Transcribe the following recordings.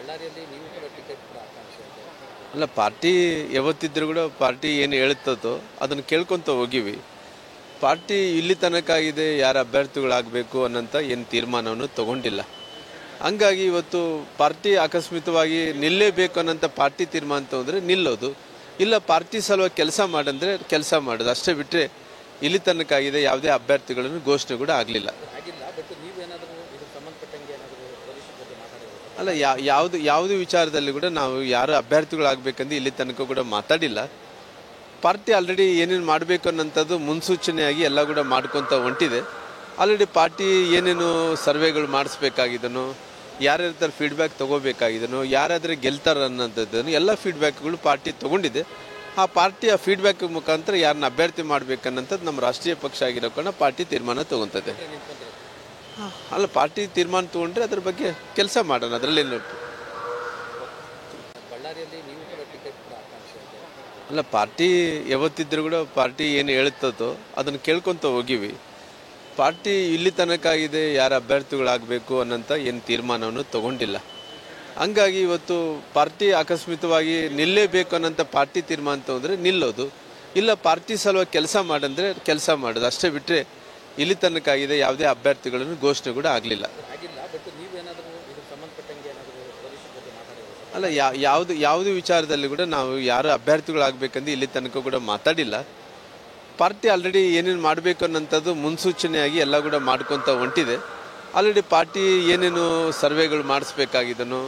ಬಳ್ಳಾರಿಯಲ್ಲಿ ನೀವು ಕೂಡ ಟಿಕೆಟ್ ಆಕಾಂಕ್ಷಿ ಅಂತ. ಅಲ್ಲ, ಪಾರ್ಟಿ ಯಾವತ್ತಿದ್ರೂ ಕೂಡ ಪಾರ್ಟಿ ಏನು ಹೇಳ್ತದೋ ಅದನ್ನು ಕೇಳ್ಕೊತ ಹೋಗಿವಿ. ಪಾರ್ಟಿ ಇಲ್ಲಿ ತನಕ ಇದೆ ಯಾರು ಅಭ್ಯರ್ಥಿಗಳಾಗಬೇಕು ಅನ್ನೋಂಥ ಏನು ತೀರ್ಮಾನವನ್ನು ತಗೊಂಡಿಲ್ಲ. ಹಂಗಾಗಿ ಇವತ್ತು ಪಾರ್ಟಿ ಆಕಸ್ಮಿಕವಾಗಿ ನಿಲ್ಲೇಬೇಕು ಅನ್ನೋಂಥ ಪಾರ್ಟಿ ತೀರ್ಮಾನ ತಗೊಂಡ್ರೆ ನಿಲ್ಲೋದು, ಇಲ್ಲ ಪಾರ್ಟಿ ಸಲುವಾಗಿ ಕೆಲಸ ಮಾಡಂದ್ರೆ ಕೆಲಸ ಮಾಡೋದು ಅಷ್ಟೇ ಬಿಟ್ಟರೆ ಇಲ್ಲಿ ತನಕ ಆಗಿದೆ ಯಾವುದೇ ಅಭ್ಯರ್ಥಿಗಳನ್ನು ಘೋಷಣೆ ಕೂಡ ಆಗಲಿಲ್ಲ. ಆಗಿಲ್ಲ, ಬಟ್ ನೀವೇನಾದರೂ ಇದಕ್ಕೆ ಸಂಬಂಧಪಟ್ಟಂಗೆ ಏನಾದರೂ ಭವಿಷ್ಯದ ಬಗ್ಗೆ ಮಾತಾಡಿರೋದು? ಅಲ್ಲ, ಯಾವುದೇ ವಿಚಾರದಲ್ಲಿ ಕೂಡ ನಾವು ಯಾರು ಅಭ್ಯರ್ಥಿಗಳಾಗಬೇಕಂದು ಇಲ್ಲಿ ತನಕ ಕೂಡ ಮಾತಾಡಿಲ್ಲ. ಪಾರ್ಟಿ ಆಲ್ರೆಡಿ ಏನೇನು ಮಾಡಬೇಕು ಅನ್ನೋಂಥದ್ದು ಮುನ್ಸೂಚನೆಯಾಗಿ ಎಲ್ಲ ಕೂಡ ಮಾಡ್ಕೊತ ಹೊಂಟಿದೆ. ಆಲ್ರೆಡಿ ಪಾರ್ಟಿ ಏನೇನು ಸರ್ವೆಗಳು ಮಾಡಿಸ್ಬೇಕಾಗಿದನೋ, ಯಾರ್ಯಾರ ಥರ ಫೀಡ್ಬ್ಯಾಕ್ ತೊಗೋಬೇಕಾಗಿದನೋ, ಯಾರಾದರೆ ಗೆಲ್ತಾರೆ ಅನ್ನೋಂಥದ್ದನ್ನು ಎಲ್ಲ ಫೀಡ್ಬ್ಯಾಕ್ಗಳು ಪಾರ್ಟಿ ತೊಗೊಂಡಿದೆ. ಆ ಪಾರ್ಟಿಯ ಫೀಡ್ಬ್ಯಾಕ್ ಮುಖಾಂತರ ಯಾರನ್ನ ಅಭ್ಯರ್ಥಿ ಮಾಡಬೇಕನ್ನೋಂಥದ್ದು ನಮ್ಮ ರಾಷ್ಟ್ರೀಯ ಪಕ್ಷ ಆಗಿರೋ ಕಾರಣ ಪಾರ್ಟಿ ತೀರ್ಮಾನ ತೊಗೊತದೆ. ಅಲ್ಲ, ಪಾರ್ಟಿ ತೀರ್ಮಾನ ತೊಗೊಂಡ್ರೆ ಅದ್ರ ಬಗ್ಗೆ ಕೆಲಸ ಮಾಡೋಣ, ಅದರಲ್ಲೇನು. ಬಳ್ಳಾರಿಯಲ್ಲಿ ನೀವು ಕೂಡ ಟಿಕೆಟ್ ಆಕಾಂಕ್ಷಿ ಅಂತ. ಅಲ್ಲ, ಪಾರ್ಟಿ ಯಾವತ್ತಿದ್ರೂ ಕೂಡ ಪಾರ್ಟಿ ಏನು ಹೇಳ್ತದೋ ಅದನ್ನು ಕೇಳ್ಕೊತ ಹೋಗಿವಿ. ಪಾರ್ಟಿ ಇಲ್ಲಿ ತನಕ ಇದೆ ಯಾರು ಅಭ್ಯರ್ಥಿಗಳಾಗಬೇಕು ಅನ್ನೋಂಥ ಏನು ತೀರ್ಮಾನವನ್ನು ತಗೊಂಡಿಲ್ಲ. ಹಂಗಾಗಿ ಇವತ್ತು ಪಾರ್ಟಿ ಆಕಸ್ಮಿಕವಾಗಿ ನಿಲ್ಲೇಬೇಕು ಅನ್ನೋಂಥ ಪಾರ್ಟಿ ತೀರ್ಮಾನ ತಗೊಂಡ್ರೆ ನಿಲ್ಲೋದು, ಇಲ್ಲ ಪಾರ್ಟಿ ಸಲುವಾಗಿ ಕೆಲಸ ಮಾಡಂದ್ರೆ ಕೆಲಸ ಮಾಡೋದು ಅಷ್ಟೇ ಬಿಟ್ಟರೆ ಇಲ್ಲಿ ತನಕ ಆಗಿದೆ ಯಾವುದೇ ಅಭ್ಯರ್ಥಿಗಳನ್ನು ಘೋಷಣೆ ಕೂಡ ಆಗಲಿಲ್ಲ. ಆಗಿಲ್ಲ, ಬಟ್ ನೀವೇನಾದರೂ ಇದಕ್ಕೆ ಸಂಬಂಧಪಟ್ಟಂಗೆ ಏನಾದರೂ ಭವಿಷ್ಯದ ಬಗ್ಗೆ ಮಾತಾಡಿರೋದು? ಅಲ್ಲ, ಯಾವುದೇ ವಿಚಾರದಲ್ಲಿ ಕೂಡ ನಾವು ಯಾರು ಅಭ್ಯರ್ಥಿಗಳಾಗಬೇಕಂದು ಇಲ್ಲಿ ತನಕ ಕೂಡ ಮಾತಾಡಿಲ್ಲ. ಪಾರ್ಟಿ ಆಲ್ರೆಡಿ ಏನೇನು ಮಾಡಬೇಕು ಅನ್ನೋಂಥದ್ದು ಮುನ್ಸೂಚನೆಯಾಗಿ ಎಲ್ಲ ಕೂಡ ಮಾಡ್ಕೊತ ಹೊಂಟಿದೆ. ಆಲ್ರೆಡಿ ಪಾರ್ಟಿ ಏನೇನು ಸರ್ವೆಗಳು ಮಾಡಿಸ್ಬೇಕಾಗಿದನೋ,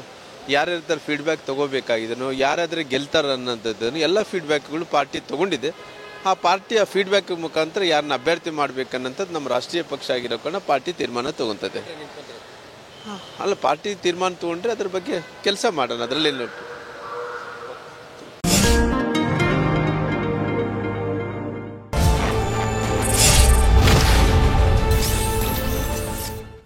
ಯಾರ್ಯಾರ ಥರ ಫೀಡ್ಬ್ಯಾಕ್ ತೊಗೋಬೇಕಾಗಿದನೋ, ಯಾರಾದರೆ ಗೆಲ್ತಾರೆ ಅನ್ನೋಂಥದ್ದನ್ನು ಎಲ್ಲ ಫೀಡ್ಬ್ಯಾಕ್ಗಳು ಪಾರ್ಟಿ ತೊಗೊಂಡಿದೆ. ಆ ಪಾರ್ಟಿಯ ಫೀಡ್ಬ್ಯಾಕ್ ಮುಖಾಂತರ ಯಾರನ್ನ ಅಭ್ಯರ್ಥಿ ಮಾಡಬೇಕನ್ನೋಂಥದ್ದು ನಮ್ಮ ರಾಷ್ಟ್ರೀಯ ಪಕ್ಷ ಆಗಿರೋ ಕಾರಣ ಪಾರ್ಟಿ ತೀರ್ಮಾನ ತೊಗೊತದೆ. ಅಲ್ಲ, ಪಾರ್ಟಿ ತೀರ್ಮಾನ ತೊಗೊಂಡ್ರೆ ಅದ್ರ ಬಗ್ಗೆ ಕೆಲಸ ಮಾಡೋಣ, ಅದರಲ್ಲೇನು.